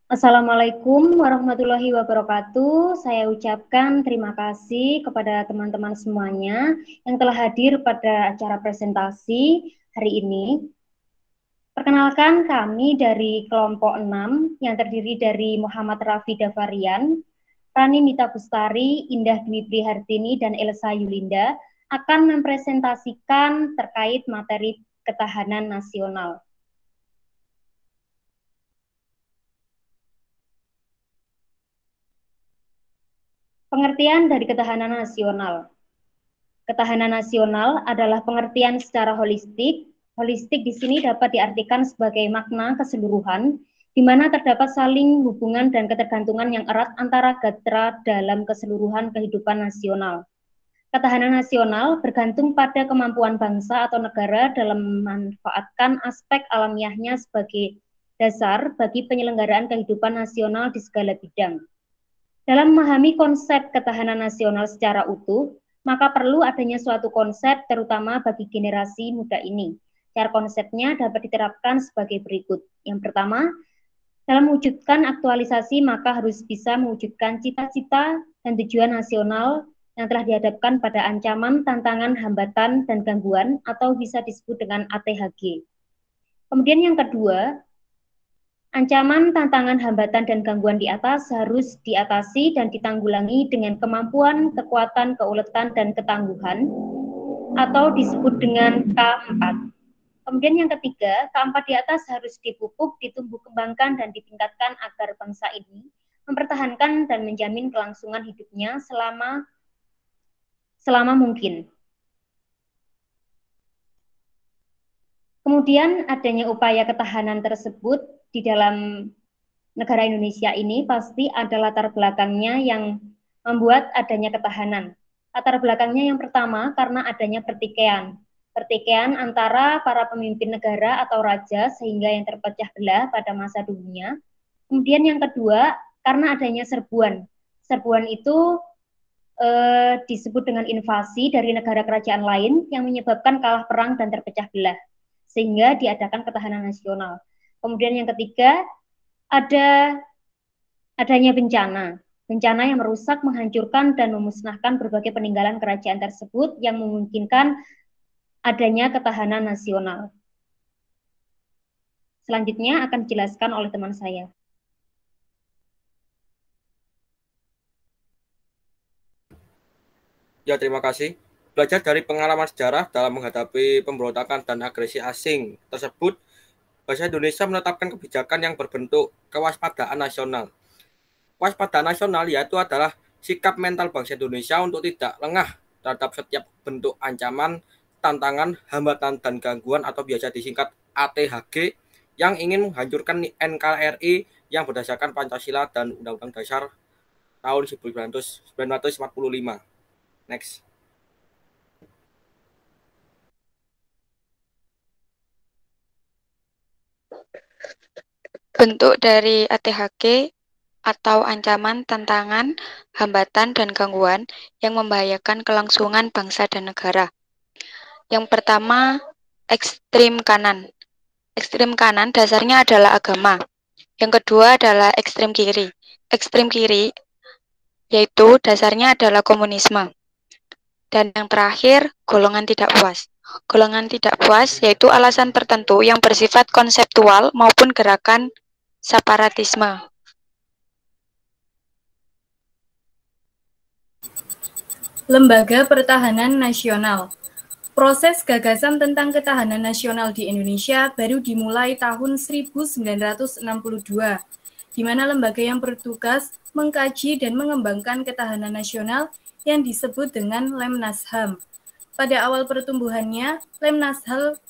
Assalamualaikum warahmatullahi wabarakatuh. Saya ucapkan terima kasih kepada teman-teman semuanya yang telah hadir pada acara presentasi hari ini. Perkenalkan, kami dari kelompok 6 yang terdiri dari Muhammad Raffi Davarian, Rani Mita Bustari, Indah Dwi Prihartini, dan Elsa Yulinda akan mempresentasikan terkait materi ketahanan nasional. Pengertian dari ketahanan nasional. Ketahanan nasional adalah pengertian secara holistik. Holistik di sini dapat diartikan sebagai makna keseluruhan, di mana terdapat saling hubungan dan ketergantungan yang erat antara gatra dalam keseluruhan kehidupan nasional. Ketahanan nasional bergantung pada kemampuan bangsa atau negara dalam memanfaatkan aspek alamiahnya sebagai dasar bagi penyelenggaraan kehidupan nasional di segala bidang. Dalam memahami konsep ketahanan nasional secara utuh, maka perlu adanya suatu konsep terutama bagi generasi muda ini. Cara konsepnya dapat diterapkan sebagai berikut. Yang pertama, dalam mewujudkan aktualisasi maka harus bisa mewujudkan cita-cita dan tujuan nasional yang telah dihadapkan pada ancaman, tantangan, hambatan, dan gangguan atau bisa disebut dengan ATHG. Kemudian yang kedua, ancaman, tantangan, hambatan, dan gangguan di atas harus diatasi dan ditanggulangi dengan kemampuan, kekuatan, keuletan, dan ketangguhan, atau disebut dengan K4. Kemudian yang ketiga, K4 di atas harus dipupuk, ditumbuh kembangkan, dan ditingkatkan agar bangsa ini mempertahankan dan menjamin kelangsungan hidupnya selama mungkin. Kemudian adanya upaya ketahanan tersebut di dalam negara Indonesia ini pasti ada latar belakangnya yang membuat adanya ketahanan. Latar belakangnya yang pertama karena adanya pertikaian. Pertikaian antara para pemimpin negara atau raja sehingga yang terpecah belah pada masa dulunya. Kemudian yang kedua karena adanya serbuan. Serbuan itu disebut dengan invasi dari negara kerajaan lain yang menyebabkan kalah perang dan terpecah belah, sehingga diadakan ketahanan nasional. Kemudian yang ketiga, adanya bencana yang merusak, menghancurkan, dan memusnahkan berbagai peninggalan kerajaan tersebut yang memungkinkan adanya ketahanan nasional. Selanjutnya akan dijelaskan oleh teman saya. Ya, terima kasih. Belajar dari pengalaman sejarah dalam menghadapi pemberontakan dan agresi asing tersebut, bahasa Indonesia menetapkan kebijakan yang berbentuk kewaspadaan nasional. Kewaspadaan nasional yaitu adalah sikap mental bangsa Indonesia untuk tidak lengah terhadap setiap bentuk ancaman, tantangan, hambatan, dan gangguan atau biasa disingkat ATHG yang ingin menghancurkan NKRI yang berdasarkan Pancasila dan Undang-Undang Dasar tahun 1945. Next. Bentuk dari ATHG atau ancaman, tantangan, hambatan, dan gangguan yang membahayakan kelangsungan bangsa dan negara. Yang pertama, ekstrim kanan. Ekstrim kanan dasarnya adalah agama. Yang kedua adalah ekstrim kiri. Ekstrim kiri yaitu dasarnya adalah komunisme. Dan yang terakhir, golongan tidak puas. Golongan tidak puas yaitu alasan tertentu yang bersifat konseptual maupun gerakan separatisme. Lembaga Pertahanan Nasional. Proses gagasan tentang ketahanan nasional di Indonesia baru dimulai tahun 1962, di mana lembaga yang bertugas mengkaji dan mengembangkan ketahanan nasional yang disebut dengan Lemnasham. Pada awal pertumbuhannya,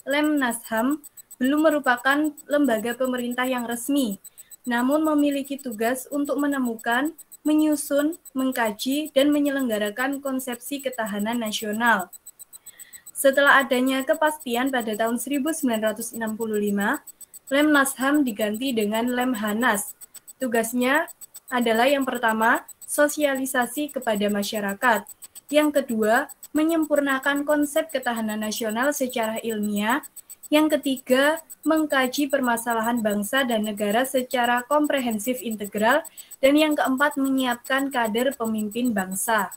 Lemnasham belum merupakan lembaga pemerintah yang resmi, namun memiliki tugas untuk menemukan, menyusun, mengkaji, dan menyelenggarakan konsepsi ketahanan nasional. Setelah adanya kepastian pada tahun 1965, Lemnasham diganti dengan Lemhanas. Tugasnya adalah yang pertama, sosialisasi kepada masyarakat. Yang kedua, menyempurnakan konsep ketahanan nasional secara ilmiah. Yang ketiga, mengkaji permasalahan bangsa dan negara secara komprehensif integral. Dan yang keempat, menyiapkan kader pemimpin bangsa.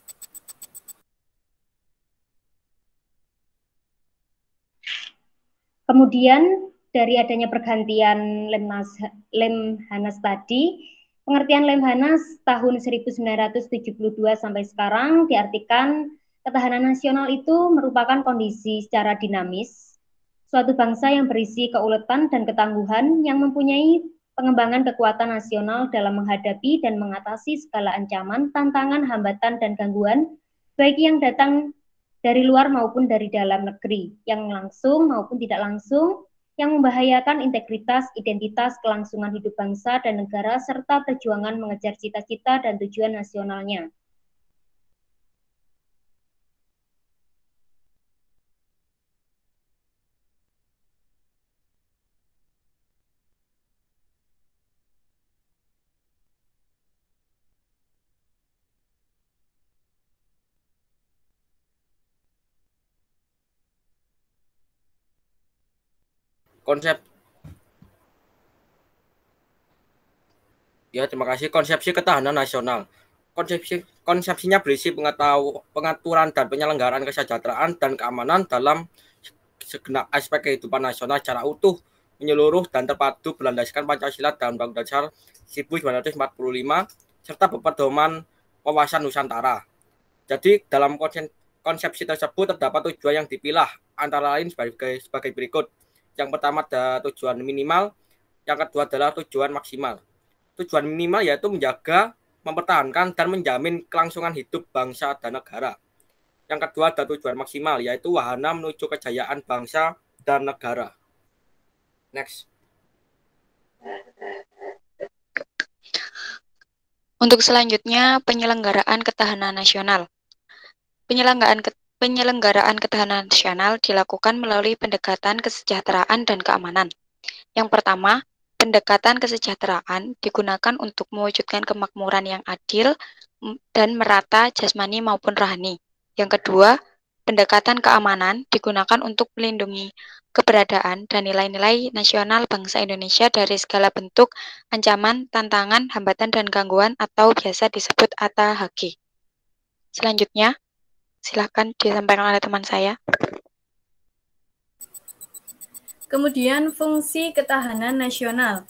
Kemudian dari adanya pergantian Lemhanas tadi, pengertian Lemhanas tahun 1972 sampai sekarang diartikan ketahanan nasional itu merupakan kondisi secara dinamis, suatu bangsa yang berisi keuletan dan ketangguhan yang mempunyai pengembangan kekuatan nasional dalam menghadapi dan mengatasi segala ancaman, tantangan, hambatan, dan gangguan, baik yang datang dari luar maupun dari dalam negeri, yang langsung maupun tidak langsung, yang membahayakan integritas, identitas, kelangsungan hidup bangsa dan negara, serta perjuangan mengejar cita-cita dan tujuan nasionalnya. Terima kasih. Konsepsi ketahanan nasional. Konsepsinya berisi pengaturan dan penyelenggaraan kesejahteraan dan keamanan dalam segenap aspek kehidupan nasional secara utuh, menyeluruh dan terpadu berlandaskan Pancasila dan Undang-Undang Dasar 1945 serta berpedoman wawasan Nusantara. Jadi dalam konsepsi tersebut terdapat tujuan yang dipilah antara lain sebagai berikut. Yang pertama adalah tujuan minimal, yang kedua adalah tujuan maksimal. Tujuan minimal yaitu menjaga, mempertahankan, dan menjamin kelangsungan hidup bangsa dan negara. Yang kedua adalah tujuan maksimal, yaitu wahana menuju kejayaan bangsa dan negara. Next. Untuk selanjutnya, penyelenggaraan ketahanan nasional. Penyelenggaraan ketahanan nasional dilakukan melalui pendekatan kesejahteraan dan keamanan. Yang pertama, pendekatan kesejahteraan digunakan untuk mewujudkan kemakmuran yang adil dan merata jasmani maupun rohani. Yang kedua, pendekatan keamanan digunakan untuk melindungi keberadaan dan nilai-nilai nasional bangsa Indonesia dari segala bentuk ancaman, tantangan, hambatan, dan gangguan atau biasa disebut ATHG. Selanjutnya, silakan disampaikan oleh teman saya. Kemudian fungsi ketahanan nasional.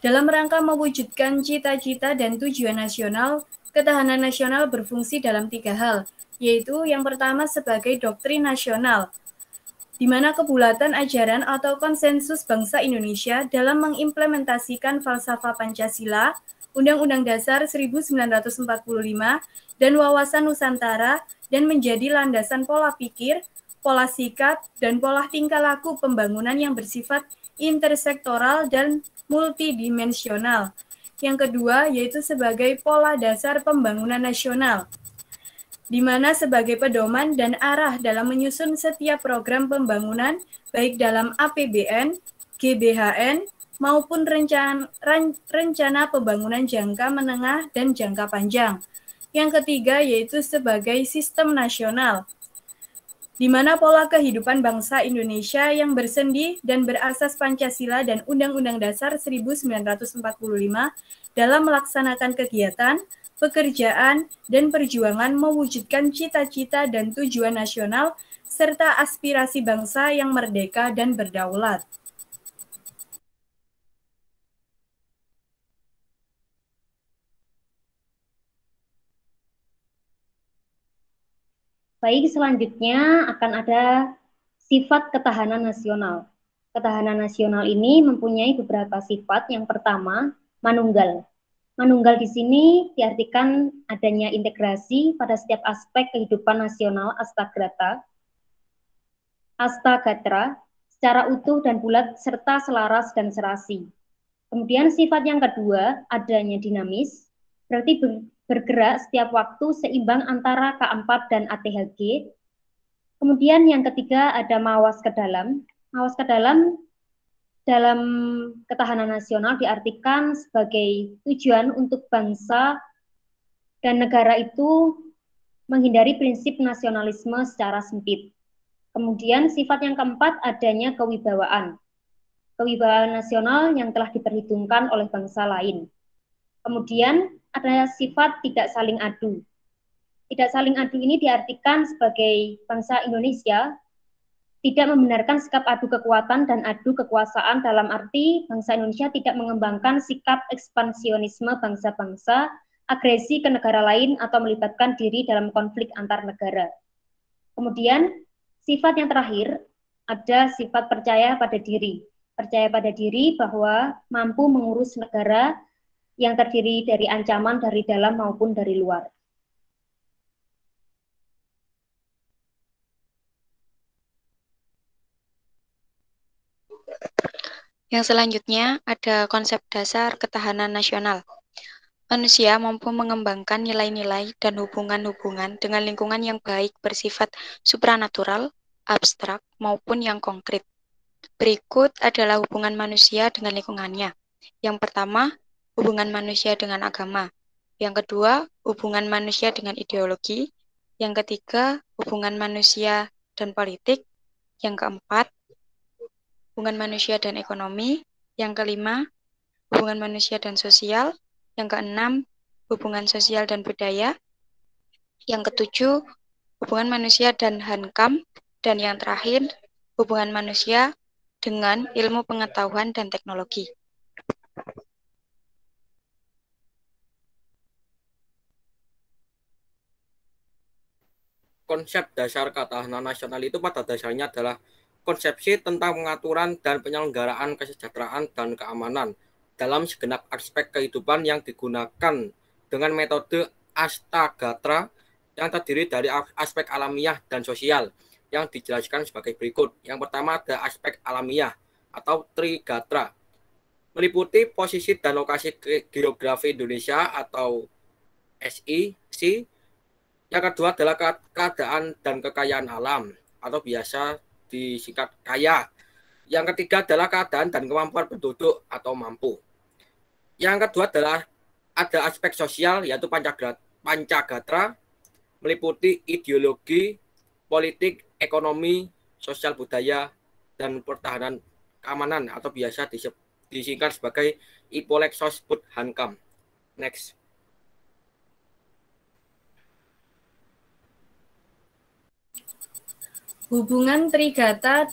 Dalam rangka mewujudkan cita-cita dan tujuan nasional, ketahanan nasional berfungsi dalam 3 hal, yaitu yang pertama sebagai doktrin nasional, di mana kebulatan ajaran atau konsensus bangsa Indonesia dalam mengimplementasikan falsafah Pancasila, Undang-Undang Dasar 1945, dan wawasan Nusantara, dan menjadi landasan pola pikir, pola sikap, dan pola tingkah laku pembangunan yang bersifat intersektoral dan multidimensional. Yang kedua, yaitu sebagai pola dasar pembangunan nasional, di mana sebagai pedoman dan arah dalam menyusun setiap program pembangunan, baik dalam APBN, GBHN, maupun rencana pembangunan jangka menengah dan jangka panjang. Yang ketiga, yaitu sebagai sistem nasional, di mana pola kehidupan bangsa Indonesia yang bersendi dan berasas Pancasila dan Undang-Undang Dasar 1945 dalam melaksanakan kegiatan, pekerjaan, dan perjuangan mewujudkan cita-cita dan tujuan nasional, serta aspirasi bangsa yang merdeka dan berdaulat. Baik, selanjutnya akan ada sifat ketahanan nasional. Ketahanan nasional ini mempunyai beberapa sifat. Yang pertama, manunggal. Manunggal di sini diartikan adanya integrasi pada setiap aspek kehidupan nasional astagatra, secara utuh dan bulat serta selaras dan serasi. Kemudian sifat yang kedua, adanya dinamis, berarti bergerak setiap waktu seimbang antara K4 dan ATHG. Kemudian yang ketiga ada mawas ke dalam. Mawas ke dalam ketahanan nasional diartikan sebagai tujuan untuk bangsa dan negara itu menghindari prinsip nasionalisme secara sempit. Kemudian sifat yang keempat adanya kewibawaan. Kewibawaan nasional yang telah diperhitungkan oleh bangsa lain. Kemudian ada sifat tidak saling adu. Tidak saling adu ini diartikan sebagai bangsa Indonesia tidak membenarkan sikap adu kekuatan dan adu kekuasaan, dalam arti bangsa Indonesia tidak mengembangkan sikap ekspansionisme bangsa-bangsa, agresi ke negara lain, atau melibatkan diri dalam konflik antar negara. Kemudian, sifat yang terakhir ada sifat percaya pada diri. Percaya pada diri bahwa mampu mengurus negara yang terdiri dari ancaman dari dalam maupun dari luar. Yang selanjutnya ada konsep dasar ketahanan nasional. Manusia mampu mengembangkan nilai-nilai dan hubungan-hubungan dengan lingkungan yang baik bersifat supranatural, abstrak, maupun yang konkret. Berikut adalah hubungan manusia dengan lingkungannya. Yang pertama, hubungan manusia dengan agama. Yang kedua, hubungan manusia dengan ideologi. Yang ketiga, hubungan manusia dan politik. Yang keempat, hubungan manusia dan ekonomi. Yang kelima, hubungan manusia dan sosial. Yang keenam, hubungan sosial dan budaya. Yang ketujuh, hubungan manusia dan hankam. Dan yang terakhir, hubungan manusia dengan ilmu pengetahuan dan teknologi. Konsep dasar ketahanan nasional itu pada dasarnya adalah konsepsi tentang pengaturan dan penyelenggaraan kesejahteraan dan keamanan dalam segenap aspek kehidupan yang digunakan dengan metode Astagatra yang terdiri dari aspek alamiah dan sosial yang dijelaskan sebagai berikut. Yang pertama ada aspek alamiah atau Trigatra, meliputi posisi dan lokasi geografi Indonesia atau SIC. Yang kedua adalah keadaan dan kekayaan alam atau biasa disingkat kaya. Yang ketiga adalah keadaan dan kemampuan penduduk atau mampu. Yang kedua adalah ada aspek sosial yaitu Pancagatra, meliputi ideologi, politik, ekonomi, sosial budaya, dan pertahanan keamanan atau biasa disingkat sebagai Ipolexos Bud Hankam. Next. Hubungan Trigatra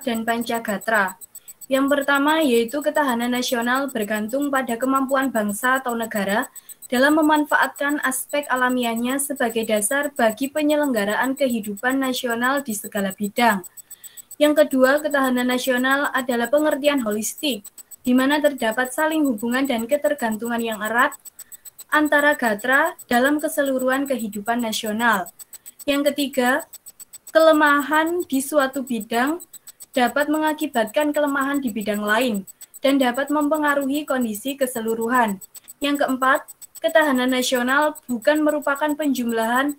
dan Pancagatra. Yang pertama yaitu ketahanan nasional bergantung pada kemampuan bangsa atau negara dalam memanfaatkan aspek alamiahnya sebagai dasar bagi penyelenggaraan kehidupan nasional di segala bidang. Yang kedua, ketahanan nasional adalah pengertian holistik, di mana terdapat saling hubungan dan ketergantungan yang erat antara gatra dalam keseluruhan kehidupan nasional. Yang ketiga, kelemahan di suatu bidang dapat mengakibatkan kelemahan di bidang lain dan dapat mempengaruhi kondisi keseluruhan. Yang keempat, ketahanan nasional bukan merupakan penjumlahan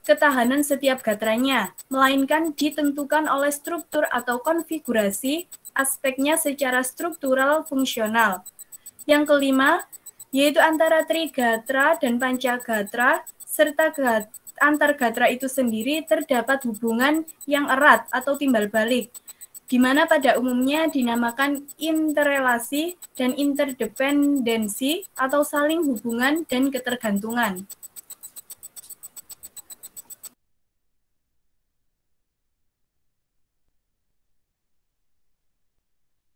ketahanan setiap gatranya, melainkan ditentukan oleh struktur atau konfigurasi aspeknya secara struktural fungsional. Yang kelima, yaitu antara Trigatra dan Pancagatra serta antar gatra itu sendiri terdapat hubungan yang erat atau timbal balik, di mana pada umumnya dinamakan interrelasi dan interdependensi atau saling hubungan dan ketergantungan.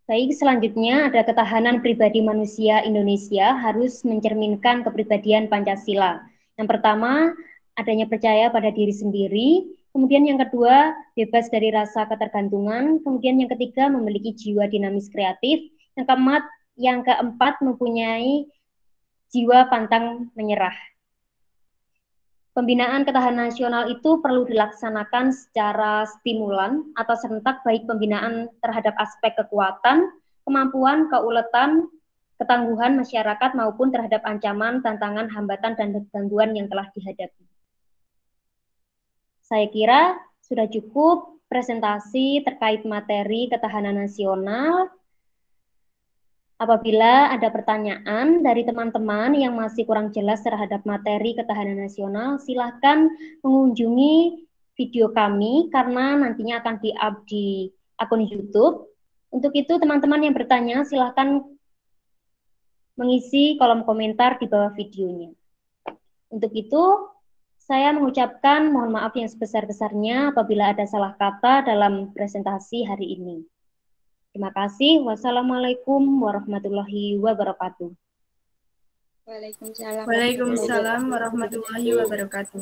Baik, selanjutnya ada ketahanan pribadi manusia Indonesia harus mencerminkan kepribadian Pancasila. Yang pertama, adanya percaya pada diri sendiri, kemudian yang kedua, bebas dari rasa ketergantungan, kemudian yang ketiga, memiliki jiwa dinamis kreatif, yang keempat, mempunyai jiwa pantang menyerah. Pembinaan ketahanan nasional itu perlu dilaksanakan secara stimulan atau serentak, baik pembinaan terhadap aspek kekuatan, kemampuan, keuletan, ketangguhan masyarakat maupun terhadap ancaman, tantangan, hambatan, dan gangguan yang telah dihadapi. Saya kira sudah cukup presentasi terkait materi ketahanan nasional. Apabila ada pertanyaan dari teman-teman yang masih kurang jelas terhadap materi ketahanan nasional, silahkan mengunjungi video kami karena nantinya akan di-up di akun YouTube. Untuk itu, teman-teman yang bertanya, silahkan mengisi kolom komentar di bawah videonya. Untuk itu, saya mengucapkan mohon maaf yang sebesar-besarnya apabila ada salah kata dalam presentasi hari ini. Terima kasih. Wassalamualaikum warahmatullahi wabarakatuh. Waalaikumsalam. Waalaikumsalam warahmatullahi wabarakatuh.